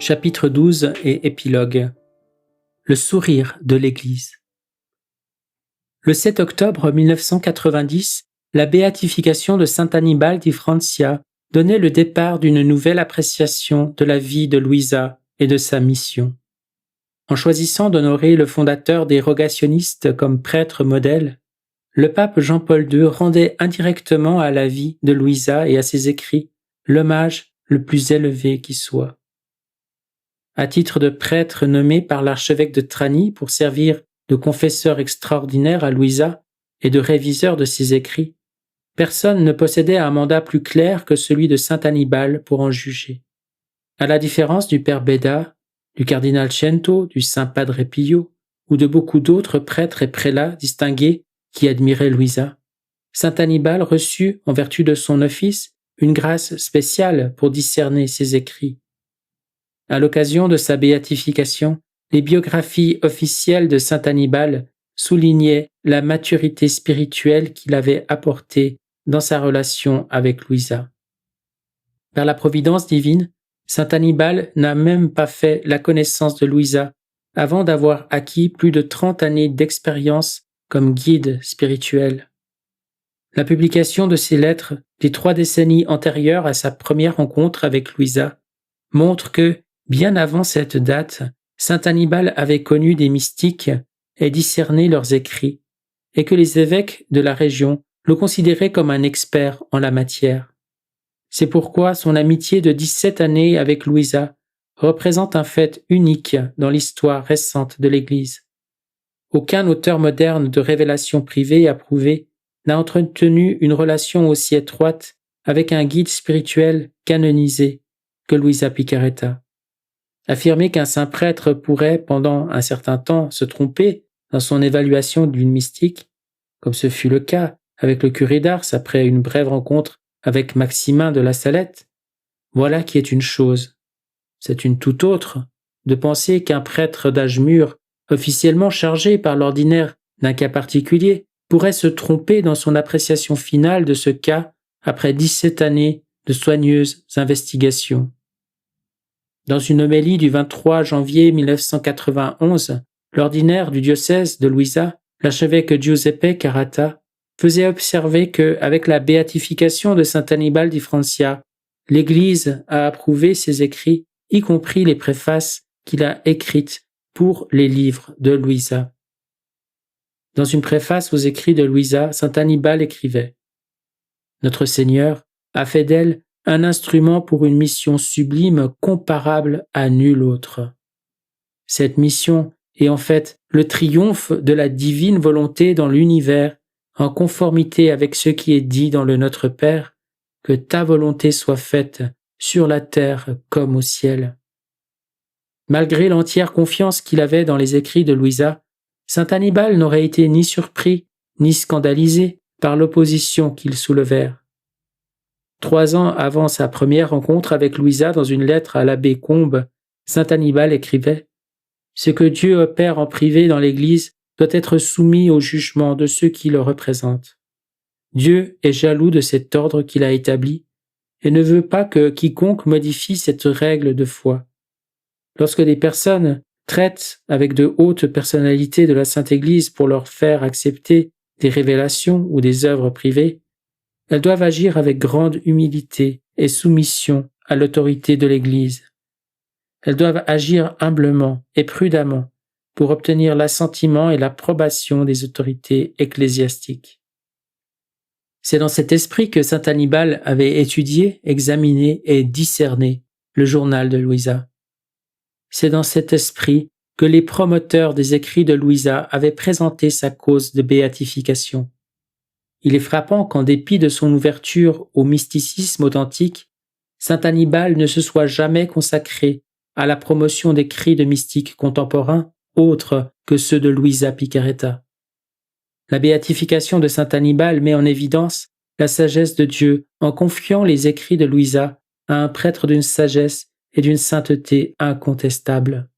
Chapitre 12 et épilogue. Le sourire de l'Église. Le 7 octobre 1990, la béatification de saint Annibale di Francia donnait le départ d'une nouvelle appréciation de la vie de Luisa et de sa mission. En choisissant d'honorer le fondateur des rogationnistes comme prêtre modèle, le pape Jean-Paul II rendait indirectement à la vie de Luisa et à ses écrits l'hommage le plus élevé qui soit. À titre de prêtre nommé par l'archevêque de Trani pour servir de confesseur extraordinaire à Luisa et de réviseur de ses écrits, personne ne possédait un mandat plus clair que celui de saint Annibale pour en juger. À la différence du père Beda, du cardinal Cento, du saint Padre Pio, ou de beaucoup d'autres prêtres et prélats distingués qui admiraient Luisa, saint Annibale reçut, en vertu de son office, une grâce spéciale pour discerner ses écrits. À l'occasion de sa béatification, les biographies officielles de saint Annibale soulignaient la maturité spirituelle qu'il avait apportée dans sa relation avec Luisa. Par la providence divine, saint Annibale n'a même pas fait la connaissance de Luisa avant d'avoir acquis plus de 30 années d'expérience comme guide spirituel. La publication de ses lettres des 3 décennies antérieures à sa première rencontre avec Luisa montre que, bien avant cette date, saint Annibale avait connu des mystiques et discerné leurs écrits, et que les évêques de la région le considéraient comme un expert en la matière. C'est pourquoi son amitié de 17 années avec Luisa représente un fait unique dans l'histoire récente de l'Église. Aucun auteur moderne de révélation privée approuvé n'a entretenu une relation aussi étroite avec un guide spirituel canonisé que Luisa Picaretta. Affirmer qu'un saint prêtre pourrait, pendant un certain temps, se tromper dans son évaluation d'une mystique, comme ce fut le cas avec le curé d'Ars après une brève rencontre avec Maximin de la Salette, voilà qui est une chose. C'est une toute autre de penser qu'un prêtre d'âge mûr, officiellement chargé par l'ordinaire d'un cas particulier, pourrait se tromper dans son appréciation finale de ce cas après 17 années de soigneuses investigations. Dans une homélie du 23 janvier 1991, l'ordinaire du diocèse de Luisa, l'archevêque Giuseppe Carata, faisait observer que, avec la béatification de saint Annibale di Francia, l'Église a approuvé ses écrits, y compris les préfaces qu'il a écrites pour les livres de Luisa. Dans une préface aux écrits de Luisa, saint Annibale écrivait « Notre Seigneur a fait d'elle un instrument pour une mission sublime comparable à nulle autre. Cette mission est en fait le triomphe de la divine volonté dans l'univers, en conformité avec ce qui est dit dans le Notre Père, que ta volonté soit faite sur la terre comme au ciel. » Malgré l'entière confiance qu'il avait dans les écrits de Luisa, saint Annibale n'aurait été ni surpris ni scandalisé par l'opposition qu'ils soulevèrent. 3 ans avant sa première rencontre avec Luisa, dans une lettre à l'abbé Combe, saint Annibale écrivait « Ce que Dieu opère en privé dans l'Église doit être soumis au jugement de ceux qui le représentent. Dieu est jaloux de cet ordre qu'il a établi et ne veut pas que quiconque modifie cette règle de foi. Lorsque des personnes traitent avec de hautes personnalités de la Sainte Église pour leur faire accepter des révélations ou des œuvres privées, elles doivent agir avec grande humilité et soumission à l'autorité de l'Église. Elles doivent agir humblement et prudemment pour obtenir l'assentiment et l'approbation des autorités ecclésiastiques. C'est dans cet esprit que saint Annibale avait étudié, examiné et discerné le journal de Luisa. C'est dans cet esprit que les promoteurs des écrits de Luisa avaient présenté sa cause de béatification. Il est frappant qu'en dépit de son ouverture au mysticisme authentique, saint Annibale ne se soit jamais consacré à la promotion d'écrits de mystiques contemporains autres que ceux de Luisa Picaretta. La béatification de saint Annibale met en évidence la sagesse de Dieu en confiant les écrits de Luisa à un prêtre d'une sagesse et d'une sainteté incontestables.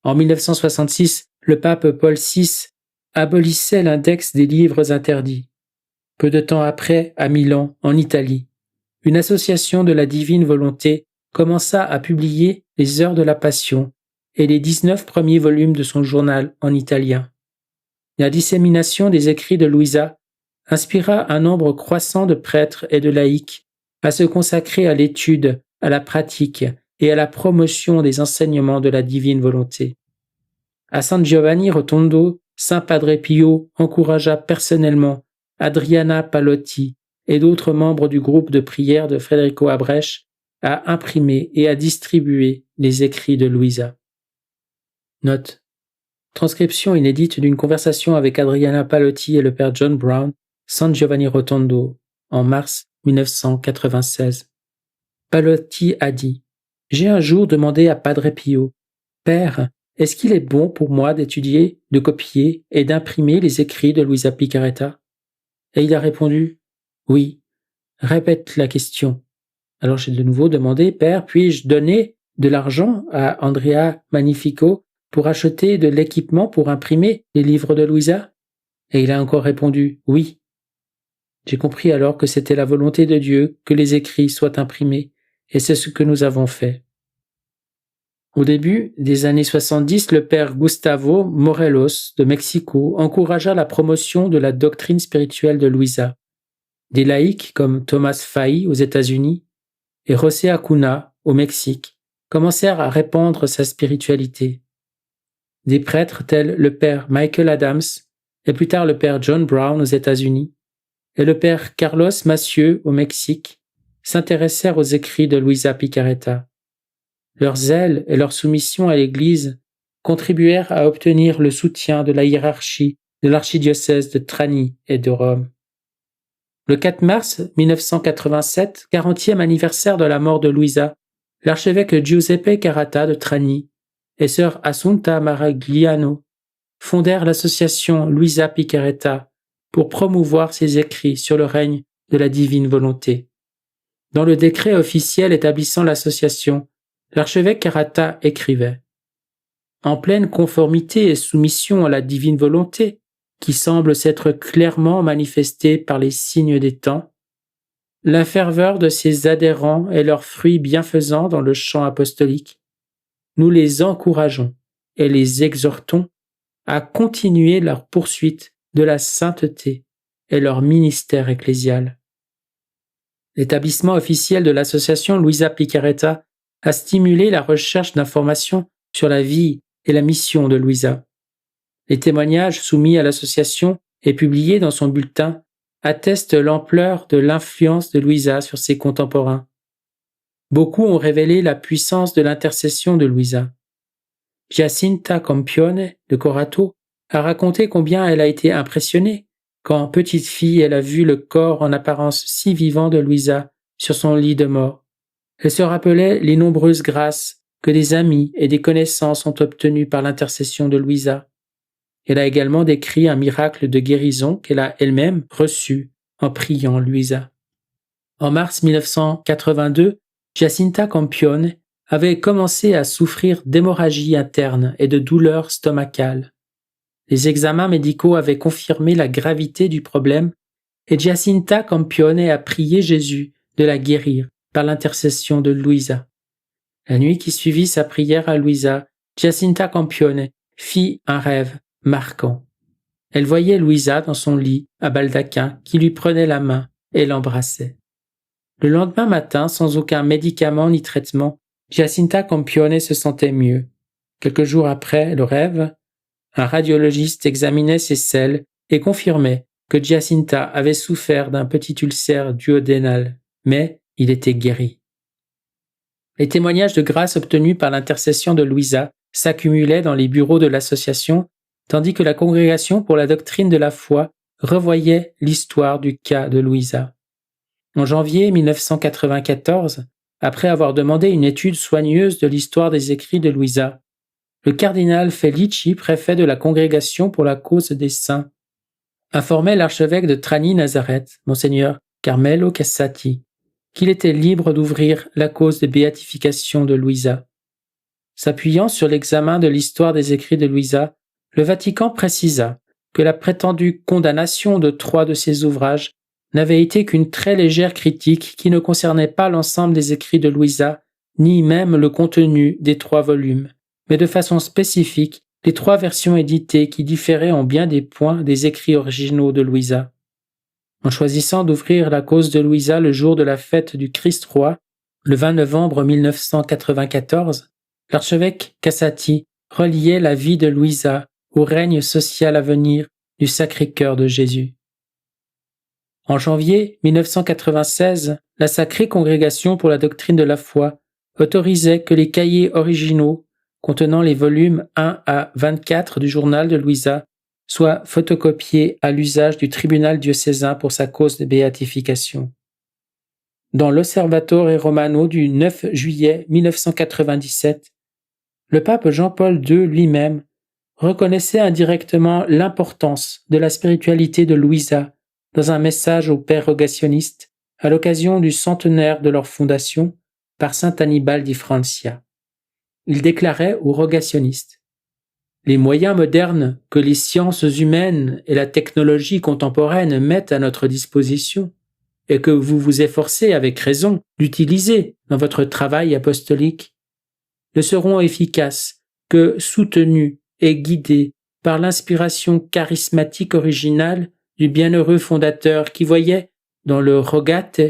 En 1966, le pape Paul VI abolissait l'index des livres interdits. Peu de temps après, à Milan, en Italie, une association de la divine volonté commença à publier les heures de la Passion et les 19 premiers volumes de son journal en italien. La dissémination des écrits de Luisa inspira un nombre croissant de prêtres et de laïcs à se consacrer à l'étude, à la pratique et à la promotion des enseignements de la divine volonté. À San Giovanni Rotondo, Saint Padre Pio encouragea personnellement Adriana Palotti et d'autres membres du groupe de prière de Federico Abrech à imprimer et à distribuer les écrits de Luisa. Note. Transcription inédite d'une conversation avec Adriana Palotti et le père John Brown, San Giovanni Rotondo, en mars 1996. Palotti a dit « J'ai un jour demandé à Padre Pio, « Père, est-ce qu'il est bon pour moi d'étudier, de copier et d'imprimer les écrits de Luisa Picarretta ?» Et il a répondu « Oui, répète la question. » Alors j'ai de nouveau demandé « Père, puis-je donner de l'argent à Andrea Magnifico pour acheter de l'équipement pour imprimer les livres de Luisa ?» Et il a encore répondu « Oui. » J'ai compris alors que c'était la volonté de Dieu que les écrits soient imprimés, et c'est ce que nous avons fait. Au début des années 70, le père Gustavo Morelos de Mexico encouragea la promotion de la doctrine spirituelle de Luisa. Des laïcs comme Thomas Fahey aux États-Unis et José Acuna au Mexique commencèrent à répandre sa spiritualité. Des prêtres tels le père Michael Adams et plus tard le père John Brown aux États-Unis et le père Carlos Massieu au Mexique s'intéressèrent aux écrits de Luisa Picarretta. Leur zèle et leur soumission à l'Église contribuèrent à obtenir le soutien de la hiérarchie de l'archidiocèse de Trani et de Rome. Le 4 mars 1987, 40e anniversaire de la mort de Luisa, l'archevêque Giuseppe Caratta de Trani et sœur Assunta Maragliano fondèrent l'association Luisa Picarretta pour promouvoir ses écrits sur le règne de la divine volonté. Dans le décret officiel établissant l'association, l'archevêque Caratta écrivait « En pleine conformité et soumission à la divine volonté, qui semble s'être clairement manifestée par les signes des temps, la ferveur de ses adhérents et leurs fruits bienfaisants dans le champ apostolique, nous les encourageons et les exhortons à continuer leur poursuite de la sainteté et leur ministère ecclésial. » L'établissement officiel de l'association Luisa Picarretta a stimulé la recherche d'informations sur la vie et la mission de Luisa. Les témoignages soumis à l'association et publiés dans son bulletin attestent l'ampleur de l'influence de Luisa sur ses contemporains. Beaucoup ont révélé la puissance de l'intercession de Luisa. Giacinta Campione de Corato a raconté combien elle a été impressionnée quand, petite fille, elle a vu le corps en apparence si vivant de Luisa sur son lit de mort. Elle se rappelait les nombreuses grâces que des amis et des connaissances ont obtenues par l'intercession de Luisa. Elle a également décrit un miracle de guérison qu'elle a elle-même reçu en priant Luisa. En mars 1982, Giacinta Campione avait commencé à souffrir d'hémorragie interne et de douleurs stomacales. Les examens médicaux avaient confirmé la gravité du problème et Giacinta Campione a prié Jésus de la guérir par l'intercession de Luisa. La nuit qui suivit sa prière à Luisa, Giacinta Campione fit un rêve marquant. Elle voyait Luisa dans son lit à baldaquin qui lui prenait la main et l'embrassait. Le lendemain matin, sans aucun médicament ni traitement, Giacinta Campione se sentait mieux. Quelques jours après le rêve, un radiologiste examinait ses selles et confirmait que Giacinta avait souffert d'un petit ulcère duodénal, mais il était guéri. Les témoignages de grâce obtenus par l'intercession de Luisa s'accumulaient dans les bureaux de l'association, tandis que la Congrégation pour la doctrine de la foi revoyait l'histoire du cas de Luisa. En janvier 1994, après avoir demandé une étude soigneuse de l'histoire des écrits de Luisa, le cardinal Felici, préfet de la Congrégation pour la cause des saints, informait l'archevêque de Trani-Nazareth, Monseigneur Carmelo Cassati, qu'il était libre d'ouvrir la cause de béatification de Luisa. S'appuyant sur l'examen de l'histoire des écrits de Luisa, le Vatican précisa que la prétendue condamnation de 3 de ses ouvrages n'avait été qu'une très légère critique qui ne concernait pas l'ensemble des écrits de Luisa ni même le contenu des 3 volumes, mais de façon spécifique les 3 versions éditées qui différaient en bien des points des écrits originaux de Louisa. En choisissant d'ouvrir la cause de Louisa le jour de la fête du Christ-Roi, le 20 novembre 1994, l'archevêque Cassati reliait la vie de Louisa au règne social à venir du Sacré-Cœur de Jésus. En janvier 1996, la Sacrée Congrégation pour la doctrine de la foi autorisait que les cahiers originaux contenant les volumes 1 à 24 du journal de Louisa soient photocopiés à l'usage du tribunal diocésain pour sa cause de béatification. Dans l'Osservatore Romano du 9 juillet 1997, le pape Jean-Paul II lui-même reconnaissait indirectement l'importance de la spiritualité de Louisa dans un message aux pères rogationnistes à l'occasion du centenaire de leur fondation par saint Annibale di Francia. Il déclarait aux rogationnistes : « Les moyens modernes que les sciences humaines et la technologie contemporaine mettent à notre disposition et que vous vous efforcez avec raison d'utiliser dans votre travail apostolique ne seront efficaces que soutenus et guidés par l'inspiration charismatique originale du bienheureux fondateur qui voyait dans le Rogate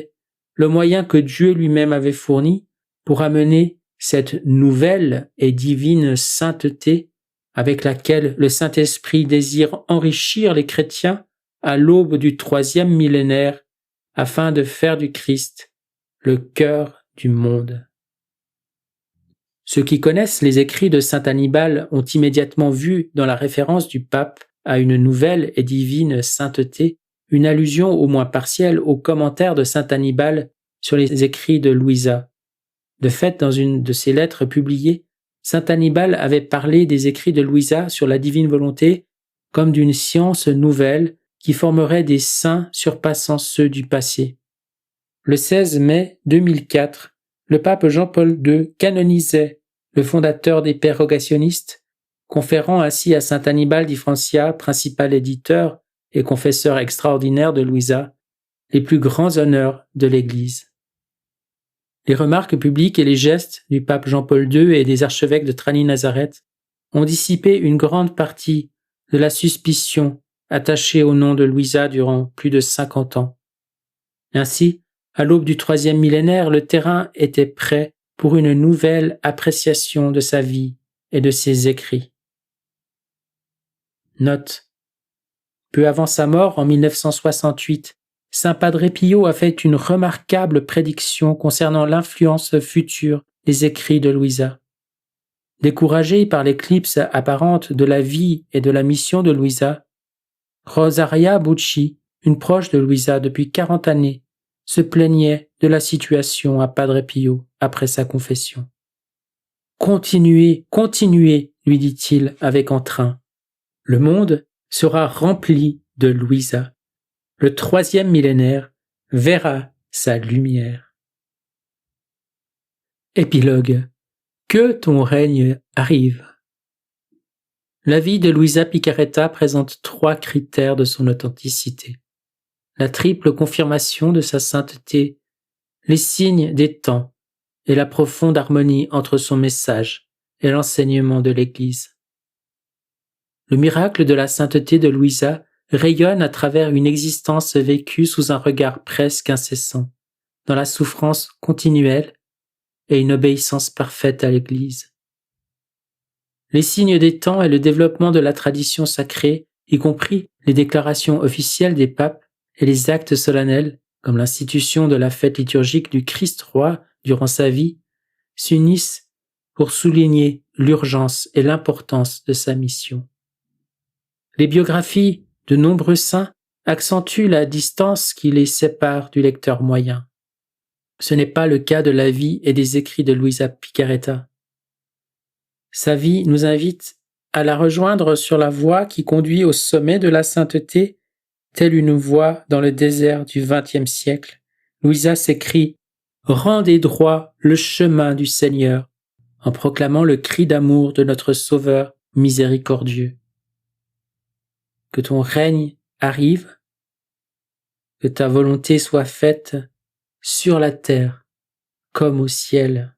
le moyen que Dieu lui-même avait fourni pour amener cette nouvelle et divine sainteté avec laquelle le Saint-Esprit désire enrichir les chrétiens à l'aube du 3e millénaire afin de faire du Christ le cœur du monde. » Ceux qui connaissent les écrits de saint Annibale ont immédiatement vu dans la référence du pape à une nouvelle et divine sainteté une allusion au moins partielle aux commentaires de saint Annibale sur les écrits de Louisa. De fait, dans une de ses lettres publiées, saint Annibale avait parlé des écrits de Louisa sur la divine volonté comme d'une science nouvelle qui formerait des saints surpassant ceux du passé. Le 16 mai 2004, le pape Jean-Paul II canonisait le fondateur des pères rogationnistes, conférant ainsi à saint Annibale di Francia, principal éditeur et confesseur extraordinaire de Louisa, les plus grands honneurs de l'Église. Les remarques publiques et les gestes du pape Jean-Paul II et des archevêques de Trani-Nazareth ont dissipé une grande partie de la suspicion attachée au nom de Louisa durant plus de 50 ans. Ainsi, à l'aube du 3e millénaire, le terrain était prêt pour une nouvelle appréciation de sa vie et de ses écrits. Note. Peu avant sa mort, en 1968, saint Padre Pio a fait une remarquable prédiction concernant l'influence future des écrits de Louisa. Découragée par l'éclipse apparente de la vie et de la mission de Louisa, Rosaria Bucci, une proche de Louisa depuis 40 années, se plaignait de la situation à Padre Pio après sa confession. « Continuez, continuez, lui dit-il avec entrain. Le monde sera rempli de Louisa. Le 3e millénaire verra sa lumière. » Épilogue. Que ton règne arrive. La vie de Louisa Picaretta présente 3 critères de son authenticité. La triple confirmation de sa sainteté, les signes des temps et la profonde harmonie entre son message et l'enseignement de l'Église. Le miracle de la sainteté de Louisa rayonne à travers une existence vécue sous un regard presque incessant, dans la souffrance continuelle et une obéissance parfaite à l'Église. Les signes des temps et le développement de la tradition sacrée, y compris les déclarations officielles des papes et les actes solennels, comme l'institution de la fête liturgique du Christ-Roi durant sa vie, s'unissent pour souligner l'urgence et l'importance de sa mission. Les biographies de nombreux saints accentuent la distance qui les sépare du lecteur moyen. Ce n'est pas le cas de la vie et des écrits de Louisa Picaretta. Sa vie nous invite à la rejoindre sur la voie qui conduit au sommet de la sainteté, telle une voie dans le désert du XXe siècle. Louisa s'écrie « Rendez droit le chemin du Seigneur » en proclamant le cri d'amour de notre Sauveur miséricordieux. Que ton règne arrive, que ta volonté soit faite sur la terre comme au ciel.